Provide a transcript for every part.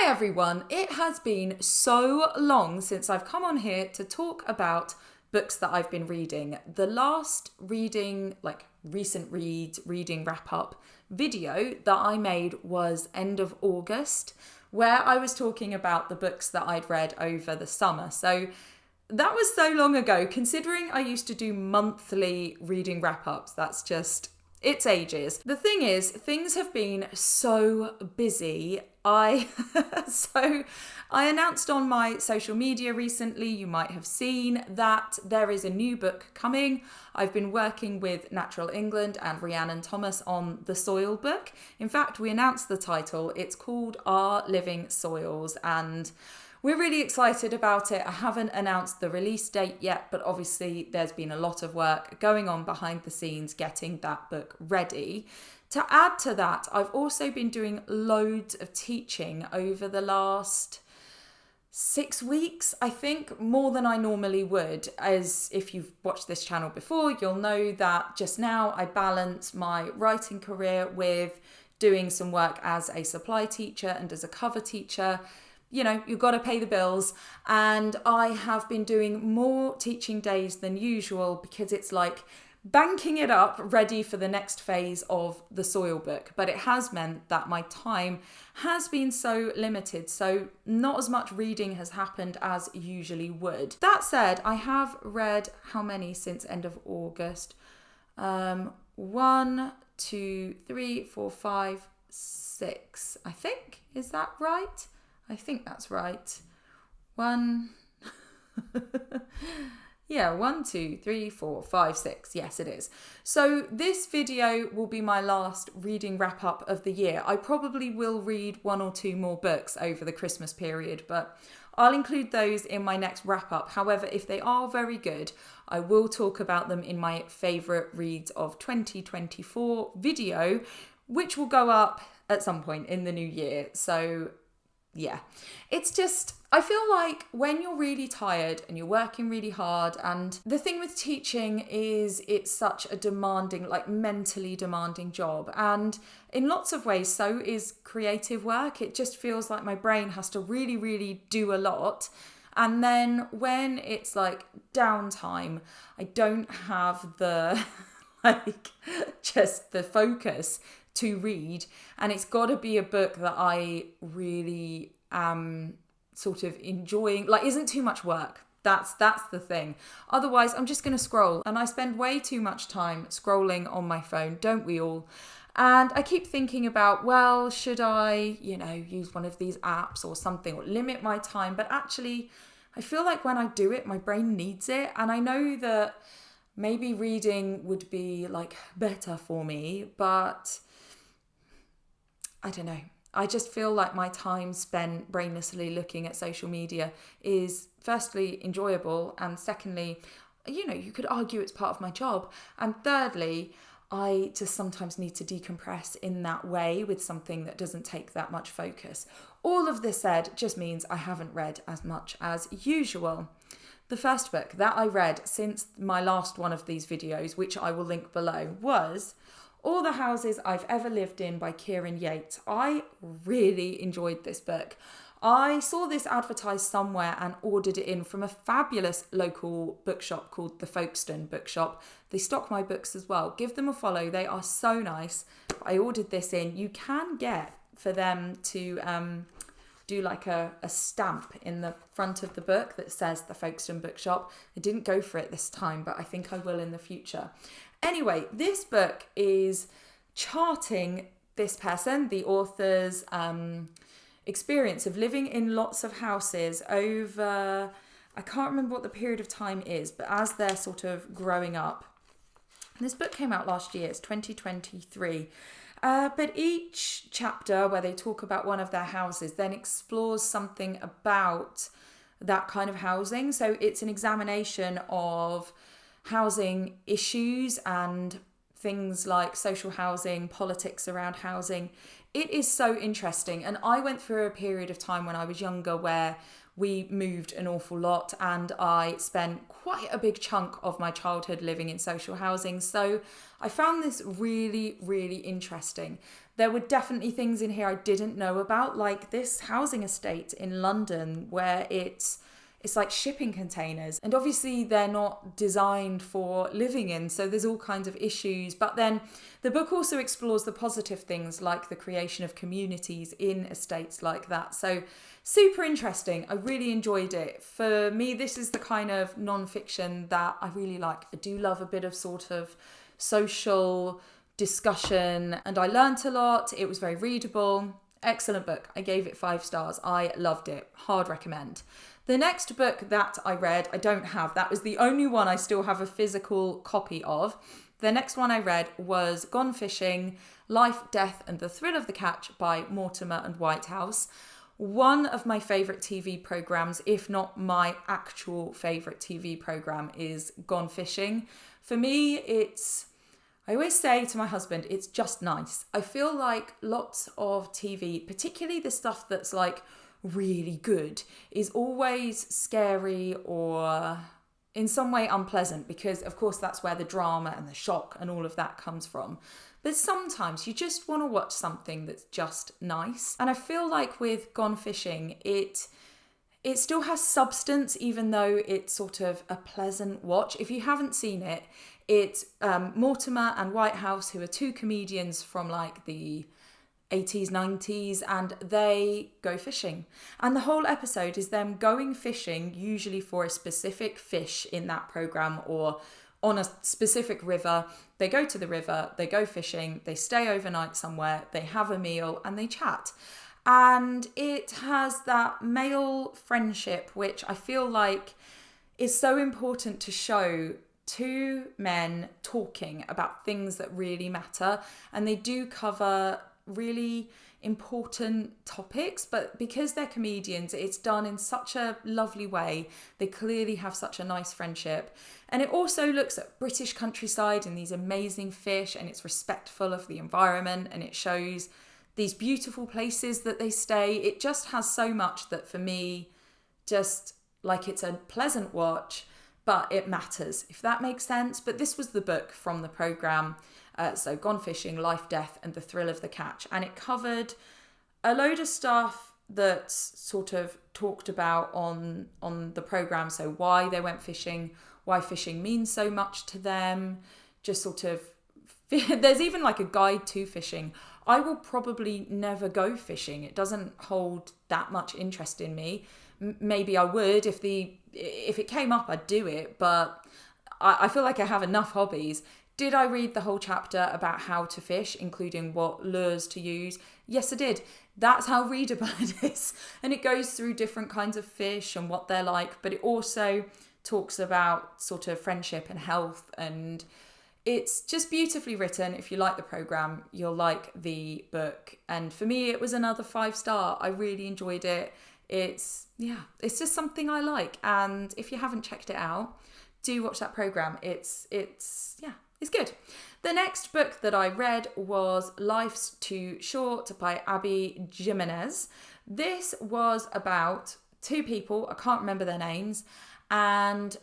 Hi everyone, it has been so long since I've come on here to talk about books that I've been reading. The last reading, recent reading wrap up video that I made was end of August, where I was talking about the books that I'd read over the summer. So that was so long ago, considering I used to do monthly reading wrap ups. It's ages. The thing is, things have been so busy. I announced on my social media recently, you might have seen, that there is a new book coming. I've been working with Natural England and Rhiannon Thomas on the soil book. In fact, we announced the title. It's called Our Living Soils, and we're really excited about it. I haven't announced the release date yet, but obviously there's been a lot of work going on behind the scenes getting that book ready. To add to that, I've also been doing loads of teaching over the last 6 weeks, I think, more than I normally would. As if you've watched this channel before, you'll know that just now I balance my writing career with doing some work as a supply teacher and as a cover teacher. You know, you've got to pay the bills, and I have been doing more teaching days than usual because it's like banking it up ready for the next phase of the soil book. But it has meant that my time has been so limited, so not as much reading has happened as usually would. That said, I have read how many since end of August? 1, 2, 3, 4, 5, 6, I think. Is that right? I think that's right. 1, 2, 3, 4, 5, 6. Yes, it is. So this video will be my last reading wrap up of the year. I probably will read 1 or 2 more books over the Christmas period, but I'll include those in my next wrap up. However, if they are very good, I will talk about them in my favourite reads of 2024 video, which will go up at some point in the new year. So yeah, it's just, I feel like when you're really tired and you're working really hard, and the thing with teaching is it's such a demanding, mentally demanding job. And in lots of ways, so is creative work. It just feels like my brain has to really, really do a lot. And then when it's downtime, I don't have the, just the focus to read, and it's got to be a book that I really am sort of enjoying, isn't too much work. That's the thing. Otherwise, I'm just going to scroll, and I spend way too much time scrolling on my phone, don't we all? And I keep thinking about, well, should I, use one of these apps or something, or limit my time? But actually, I feel like when I do it, my brain needs it, and I know that maybe reading would be better for me, but I don't know. I just feel like my time spent brainlessly looking at social media is firstly enjoyable, and secondly, you could argue it's part of my job, and thirdly, I just sometimes need to decompress in that way with something that doesn't take that much focus. All of this said just means I haven't read as much as usual. The first book that I read since my last one of these videos, which I will link below, was All the Houses I've Ever Lived In by Kieran Yates. I really enjoyed this book. I saw this advertised somewhere and ordered it in from a fabulous local bookshop called the Folkestone Bookshop. They stock my books as well. Give them a follow. They are so nice. I ordered this in. You can get for them to do a stamp in the front of the book that says the Folkestone Bookshop. I didn't go for it this time, but I think I will in the future. Anyway, this book is charting this person, the author's experience of living in lots of houses over, I can't remember what the period of time is, but as they're sort of growing up. And this book came out last year, it's 2023. But each chapter where they talk about one of their houses then explores something about that kind of housing. So it's an examination of housing issues and things like social housing, politics around housing. It is so interesting. And I went through a period of time when I was younger where we moved an awful lot, and I spent quite a big chunk of my childhood living in social housing. So I found this really, really interesting. There were definitely things in here I didn't know about, like this housing estate in London where it's like shipping containers, and obviously they're not designed for living in, so there's all kinds of issues. But then the book also explores the positive things like the creation of communities in estates like that. So super interesting. I really enjoyed it. For me, this is the kind of non-fiction that I really like. I do love a bit of sort of social discussion, and I learnt a lot. It was very readable. Excellent book. I gave it 5 stars. I loved it. Hard recommend. The next book that I read, I don't have. That was the only one I still have a physical copy of. The next one I read was Gone Fishing, Life, Death and the Thrill of the Catch by Mortimer and Whitehouse. One of my favourite TV programmes, if not my actual favourite TV programme, is Gone Fishing. For me, I always say to my husband, it's just nice. I feel like lots of TV, particularly the stuff that's like really good, is always scary or in some way unpleasant, because of course that's where the drama and the shock and all of that comes from. But sometimes you just want to watch something that's just nice. And I feel like with Gone Fishing, it still has substance, even though it's sort of a pleasant watch. If you haven't seen it, it's Mortimer and Whitehouse, who are 2 comedians from like the 80s, 90s, and they go fishing. And the whole episode is them going fishing, usually for a specific fish in that programme or on a specific river. They go to the river, they go fishing, they stay overnight somewhere, they have a meal and they chat. And it has that male friendship, which I feel like is so important to show 2 men talking about things that really matter. And they do cover really important topics, but because they're comedians, it's done in such a lovely way. They clearly have such a nice friendship. And it also looks at British countryside and these amazing fish, and it's respectful of the environment, and it shows these beautiful places that they stay. It just has so much that for me, just like it's a pleasant watch, but it matters, if that makes sense. But this was the book from the programme. So Gone Fishing, Life, Death and the Thrill of the Catch. And it covered a load of stuff that's sort of talked about on the programme. So why they went fishing, why fishing means so much to them, just sort of, there's even like a guide to fishing. I will probably never go fishing. It doesn't hold that much interest in me. Maybe I would if it came up, I'd do it. But I feel like I have enough hobbies. Did I read the whole chapter about how to fish, including what lures to use? Yes, I did. That's how readable it is. And it goes through different kinds of fish and what they're like, but it also talks about sort of friendship and health, and it's just beautifully written. If you like the programme, you'll like the book. And for me, it was another 5-star. I really enjoyed it. It's just something I like. And if you haven't checked it out, do watch that programme. It's good. The next book that I read was Life's Too Short by Abby Jimenez. This was about 2 people, I can't remember their names, and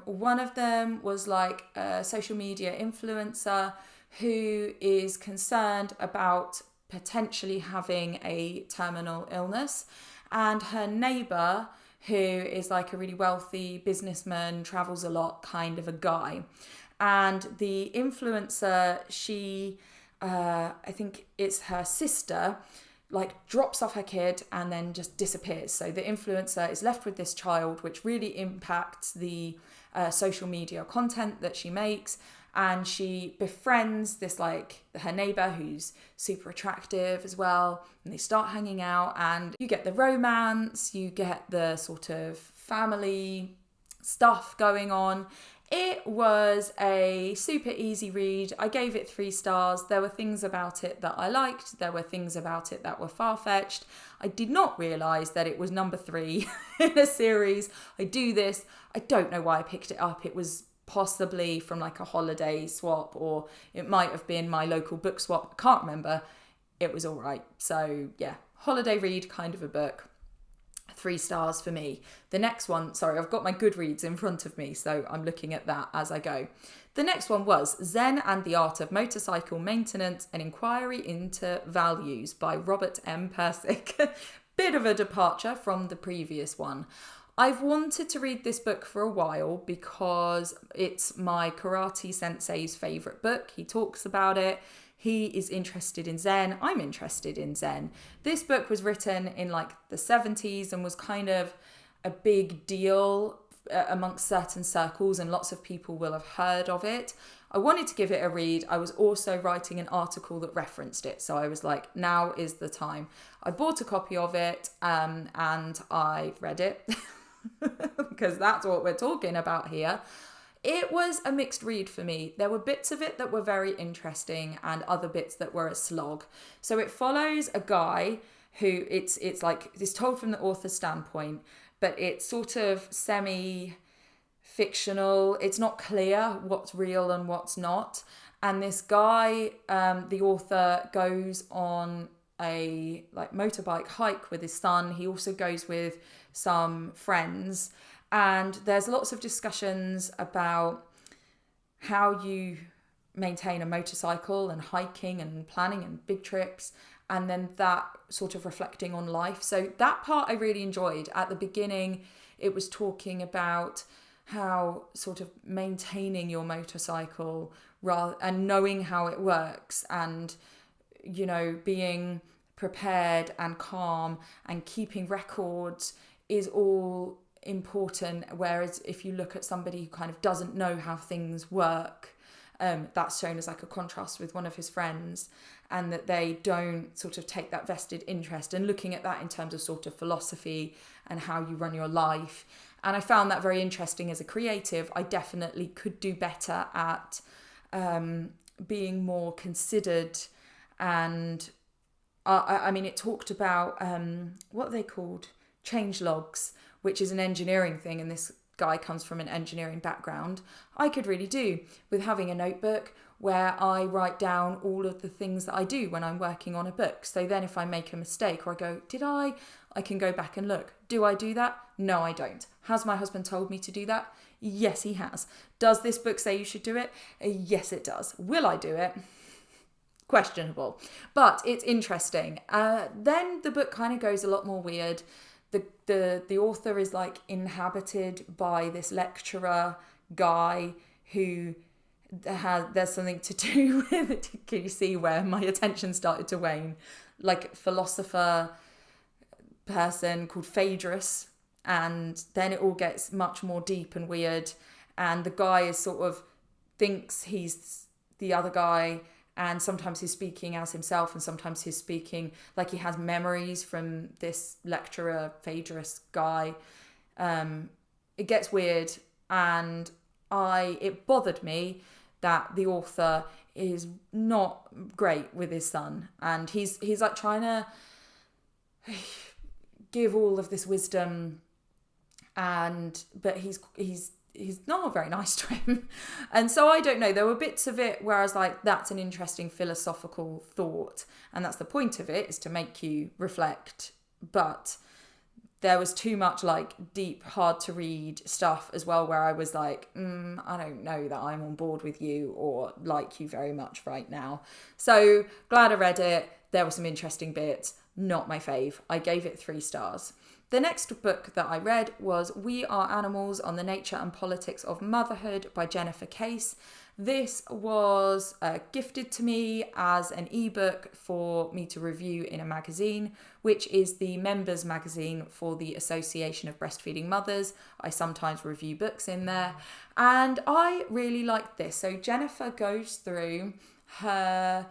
one of them was like a social media influencer who is concerned about potentially having a terminal illness, and her neighbour, who is like a really wealthy businessman, travels a lot kind of a guy. And the influencer, she, I think it's her sister, like drops off her kid and then just disappears. So the influencer is left with this child, which really impacts the social media content that she makes. And she befriends this, like, her neighbour who's super attractive as well. And they start hanging out, and you get the romance, you get the sort of family stuff going on. It was a super easy read. I gave it 3 stars. There were things about it that I liked. There were things about it that were far-fetched. I did not realise that it was number 3 in a series. I don't know why I picked it up. It was possibly from like a holiday swap, or it might have been my local book swap. I can't remember. It was all right. So yeah, holiday read kind of a book. 3 stars for me. The next one, sorry, I've got my Goodreads in front of me, so I'm looking at that as I go. The next one was Zen and the Art of Motorcycle Maintenance, an Inquiry into Values by Robert M. Persick. Bit of a departure from the previous one. I've wanted to read this book for a while because it's my karate sensei's favourite book. He talks about it. He is interested in Zen. I'm interested in Zen. This book was written in like the 70s and was kind of a big deal amongst certain circles, and lots of people will have heard of it. I wanted to give it a read. I was also writing an article that referenced it, so I was like, now is the time. I bought a copy of it and I read it because that's what we're talking about here. It was a mixed read for me. There were bits of it that were very interesting and other bits that were a slog. So it follows a guy who it's told from the author's standpoint, but it's sort of semi-fictional. It's not clear what's real and what's not. And this guy, the author, goes on a motorbike hike with his son. He also goes with some friends. And there's lots of discussions about how you maintain a motorcycle and hiking and planning and big trips, and then that sort of reflecting on life. So that part I really enjoyed. At the beginning, it was talking about how sort of maintaining your motorcycle and knowing how it works, and, you know, being prepared and calm and keeping records is all important. Whereas if you look at somebody who kind of doesn't know how things work, that's shown as like a contrast with one of his friends, and that they don't sort of take that vested interest, and looking at that in terms of sort of philosophy and how you run your life. And I found that very interesting as a creative. I definitely could do better at being more considered. And I mean, it talked about what are they called? Change logs, which is an engineering thing, and this guy comes from an engineering background. I could really do with having a notebook where I write down all of the things that I do when I'm working on a book. So then if I make a mistake or I go, I can go back and look. Do I do that? No, I don't. Has my husband told me to do that? Yes, he has. Does this book say you should do it? Yes, it does. Will I do it? Questionable. But it's interesting. Then the book kind of goes a lot more weird. The author is like inhabited by this lecturer guy who there's something to do with, can you see where my attention started to wane? Like philosopher person called Phaedrus, and then it all gets much more deep and weird, and the guy is sort of thinks he's the other guy, and sometimes he's speaking as himself, and sometimes he's speaking like he has memories from this lecturer Phaedrus guy. It gets weird, and it bothered me that the author is not great with his son, and he's like trying to give all of this wisdom, but he's not very nice to him. And so I don't know, there were bits of it where I was like, that's an interesting philosophical thought, and that's the point of it, is to make you reflect. But there was too much like deep, hard to read stuff as well, where I was like, I don't know that I'm on board with you or like you very much right now. So glad I read it. There were some interesting bits. Not my fave. I gave it 3 stars. The next book that I read was We Are Animals: On the Nature and Politics of Motherhood by Jennifer Case. This was gifted to me as an ebook for me to review in a magazine, which is the members magazine for the Association of Breastfeeding Mothers. I sometimes review books in there, and I really liked this. So Jennifer goes through her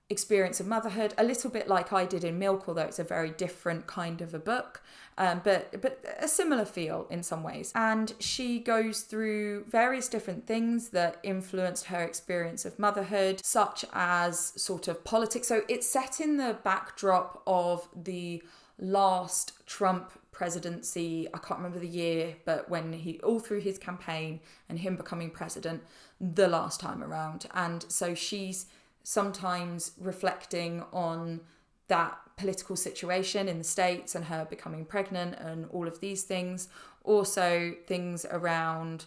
experience of motherhood, a little bit like I did in Milk, although it's a very different kind of a book, but a similar feel in some ways. And she goes through various different things that influenced her experience of motherhood, such as sort of politics. So it's set in the backdrop of the last Trump presidency. I can't remember the year, but when all through his campaign and him becoming president the last time around. And so she's sometimes reflecting on that political situation in the States and her becoming pregnant and all of these things. Also things around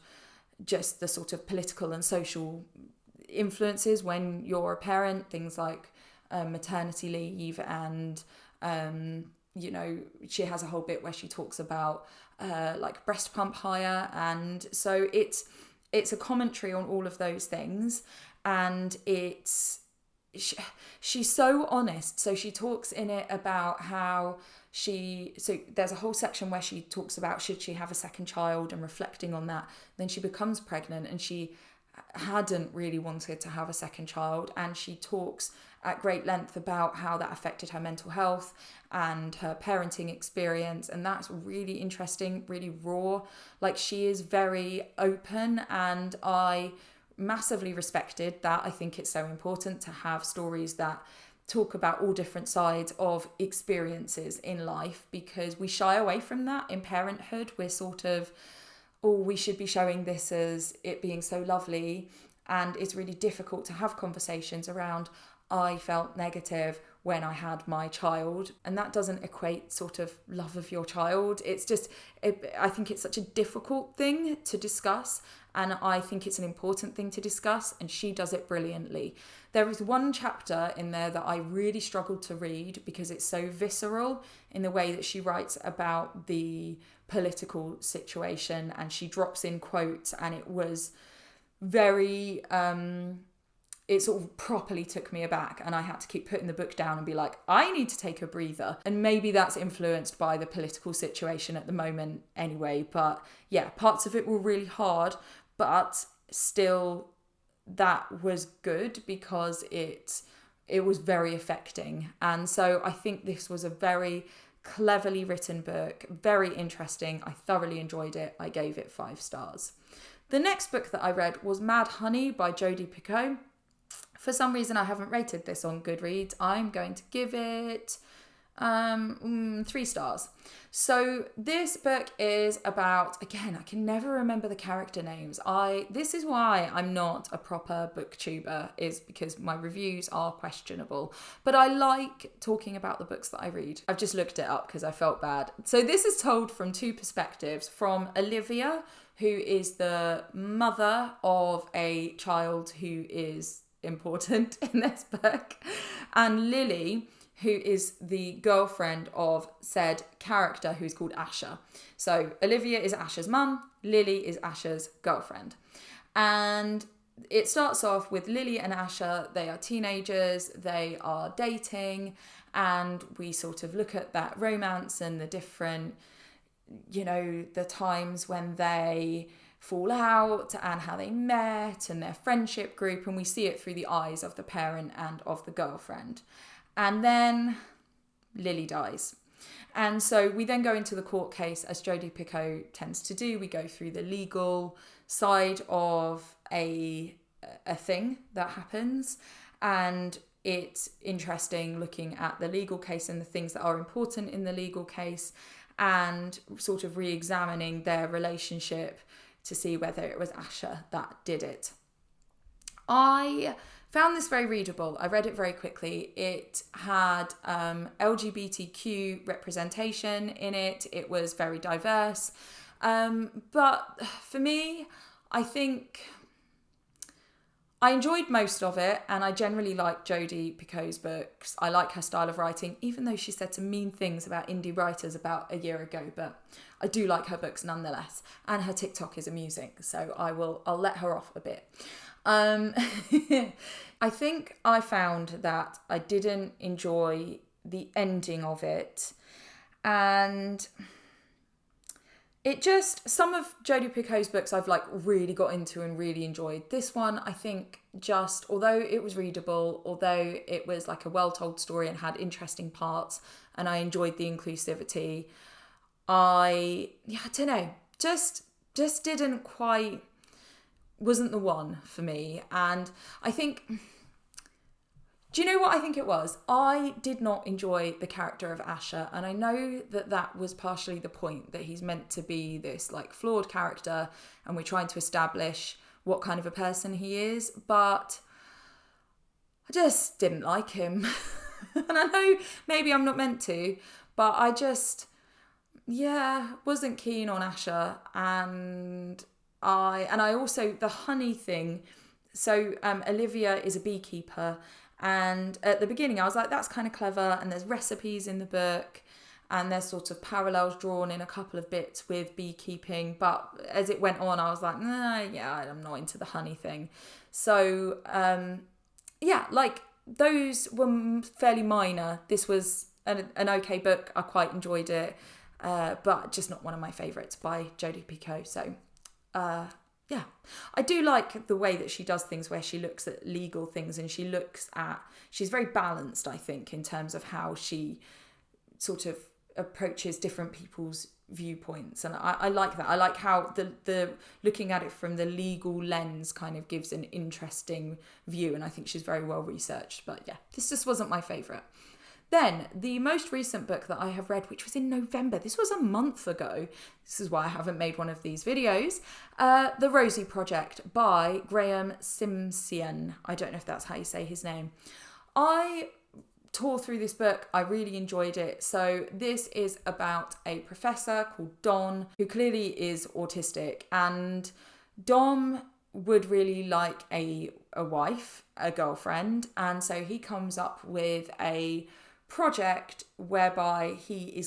just the sort of political and social influences when you're a parent, things like maternity leave, and she has a whole bit where she talks about like breast pump hire, and so it's a commentary on all of those things, and she's so honest. So she talks in it about how there's a whole section where she talks about should she have a second child and reflecting on that. Then she becomes pregnant and she hadn't really wanted to have a second child, and she talks at great length about how that affected her mental health and her parenting experience, and that's really interesting, really raw. Like, she is very open, and I massively respected that. I think it's so important to have stories that talk about all different sides of experiences in life, because we shy away from that in parenthood. We're sort of, we should be showing this as it being so lovely, and it's really difficult to have conversations around I felt negative when I had my child, and that doesn't equate sort of love of your child. It's just, I think it's such a difficult thing to discuss, and I think it's an important thing to discuss, and she does it brilliantly. There is one chapter in there that I really struggled to read because it's so visceral in the way that she writes about the political situation, and she drops in quotes, and it was very it sort of properly took me aback, and I had to keep putting the book down and be like, I need to take a breather. And maybe that's influenced by the political situation at the moment anyway, but yeah, parts of it were really hard, but still that was good because it was very affecting. And so I think this was a very cleverly written book, very interesting. I thoroughly enjoyed it. I gave it 5 stars. The next book that I read was Mad Honey by Jodi Picoult. For some reason, I haven't rated this on Goodreads. I'm going to give it 3 stars. So this book is about, again, I can never remember the character names. This is why I'm not a proper booktuber, is because my reviews are questionable. But I like talking about the books that I read. I've just looked it up because I felt bad. So this is told from 2 perspectives, from Olivia, who is the mother of a child who is important in this book, and Lily, who is the girlfriend of said character who's called Asha. So Olivia is Asha's mum, Lily is Asha's girlfriend. And it starts off with Lily and Asha. They are teenagers, they are dating, and we sort of look at that romance and the different, the times when they fall out and how they met and their friendship group, and we see it through the eyes of the parent and of the girlfriend. And then Lily dies. And so we then go into the court case, as Jodi Picoult tends to do. We go through the legal side of a thing that happens, and it's interesting looking at the legal case and the things that are important in the legal case, and sort of re-examining their relationship to see whether it was Asha that did it. I found this very readable. I read it very quickly. It had LGBTQ representation in it. It was very diverse. But for me, I think I enjoyed most of it, and I generally like Jodi Picoult's books. I like her style of writing, even though she said some mean things about indie writers about a year ago, but I do like her books nonetheless. And her TikTok is amusing, so I'll let her off a bit. I think I found that I didn't enjoy the ending of it, and it just, some of Jodi Picoult's books I've really got into and really enjoyed. This one, I think, just, although it was readable, although it was like a well-told story and had interesting parts, and I enjoyed the inclusivity, I don't know, just didn't quite, wasn't the one for me. And I think, do you know what I think it was? I did not enjoy the character of Asha, and I know that was partially the point, that he's meant to be this flawed character and we're trying to establish what kind of a person he is, but I just didn't like him. And I know maybe I'm not meant to, but I just, yeah, wasn't keen on Asher. And I also, the honey thing. So Olivia is a beekeeper, and at the beginning I was like, that's kind of clever, and there's recipes in the book, and there's sort of parallels drawn in a couple of bits with beekeeping. But as it went on, I was like, nah, yeah, I'm not into the honey thing. So yeah, like those were fairly minor. This was an okay book. I quite enjoyed it, but just not one of my favourites by Jodi Picoult. So yeah, I do like the way that she does things, where she looks at legal things, and she's very balanced, I think, in terms of how she sort of approaches different people's viewpoints. And I like that. I like how the looking at it from the legal lens kind of gives an interesting view, and I think she's very well researched. But yeah, this just wasn't my favourite. Then, the most recent book that I have read, which was in November, this was a month ago, this is why I haven't made one of these videos, The Rosie Project by Graham Simsian. I don't know if that's how you say his name. I tore through this book. I really enjoyed it. So this is about a professor called Don, who clearly is autistic, and Dom would really like a wife, a girlfriend, and so he comes up with a project whereby he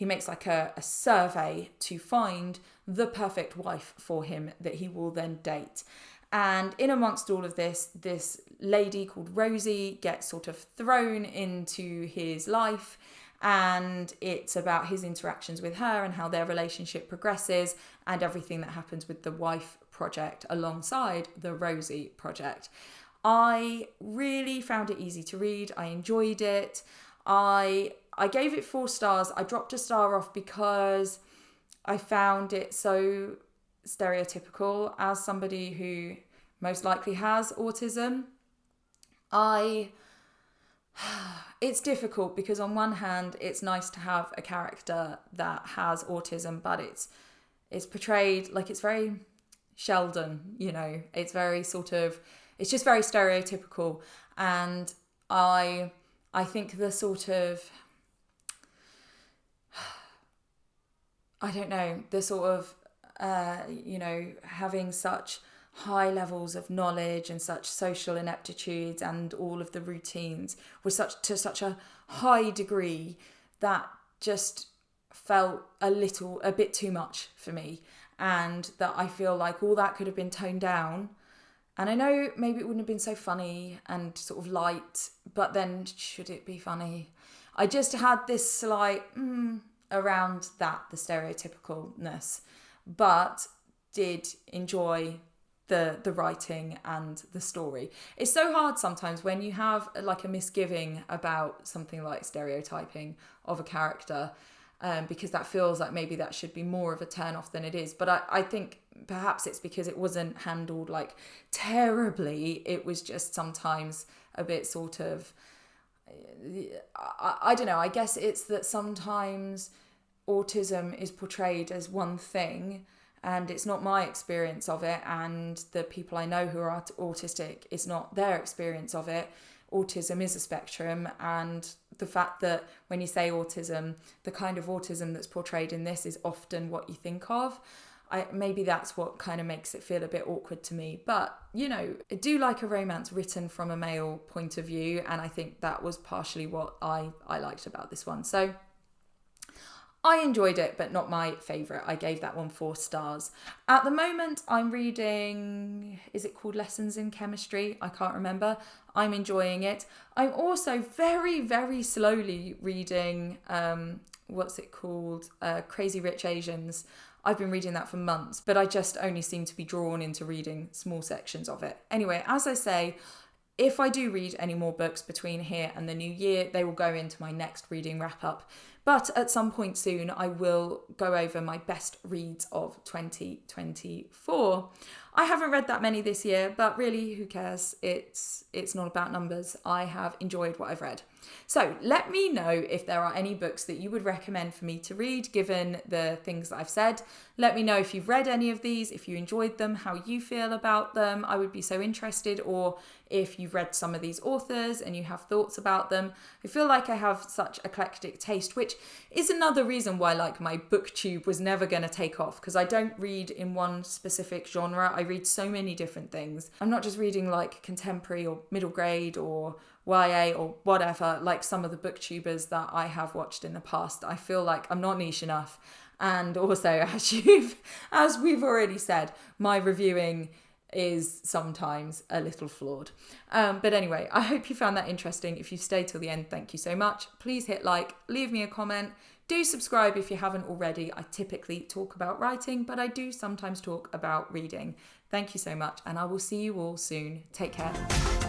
makes like a survey to find the perfect wife for him that he will then date. And in amongst all of this lady called Rosie gets sort of thrown into his life, and it's about his interactions with her and how their relationship progresses, and everything that happens with the wife project alongside the Rosie project. I really found it easy to read. I enjoyed it. I gave it 4 stars. I dropped a star off because I found it so stereotypical as somebody who most likely has autism. It's difficult because on one hand it's nice to have a character that has autism, but it's portrayed like it's very Sheldon, you know. It's very sort of, it's just very stereotypical, and I think the sort of, I don't know, the sort of having such high levels of knowledge and such social ineptitudes and all of the routines was such a high degree that just felt a bit too much for me, and that I feel like all that could have been toned down. And I know maybe it wouldn't have been so funny and sort of light, but then should it be funny? I just had this slight around that, the stereotypicalness, but did enjoy the writing and the story. It's so hard sometimes when you have like a misgiving about something like stereotyping of a character, because that feels like maybe that should be more of a turn off than it is. But I think perhaps it's because it wasn't handled like terribly. It was just sometimes a bit sort of, I don't know, I guess it's that sometimes autism is portrayed as one thing, and it's not my experience of it, and the people I know who are autistic, it's not their experience of it. Autism is a spectrum, and the fact that when you say autism, the kind of autism that's portrayed in this is often what you think of. Maybe that's what kind of makes it feel a bit awkward to me. But, you know, I do like a romance written from a male point of view, and I think that was partially what I liked about this one. So I enjoyed it, but not my favourite. I gave that one 4 stars. At the moment, I'm reading, is it called Lessons in Chemistry? I can't remember. I'm enjoying it. I'm also very, very slowly reading, what's it called? Crazy Rich Asians. I've been reading that for months, but I just only seem to be drawn into reading small sections of it. Anyway, as I say, if I do read any more books between here and the new year, they will go into my next reading wrap up. But at some point soon, I will go over my best reads of 2024. I haven't read that many this year, but really, who cares? It's not about numbers. I have enjoyed what I've read. So let me know if there are any books that you would recommend for me to read, given the things that I've said. Let me know if you've read any of these, if you enjoyed them, how you feel about them. I would be so interested. Or if you've read some of these authors and you have thoughts about them. I feel like I have such eclectic taste, which is another reason why like my booktube was never going to take off, because I don't read in one specific genre. I read so many different things. I'm not just reading like contemporary or middle grade or YA or whatever, like some of the booktubers that I have watched in the past. I feel like I'm not niche enough. And also, as we've already said, my reviewing is sometimes a little flawed. But anyway, I hope you found that interesting. If you've stayed till the end, thank you so much. Please hit like, leave me a comment. Do subscribe if you haven't already. I typically talk about writing, but I do sometimes talk about reading. Thank you so much, and I will see you all soon. Take care.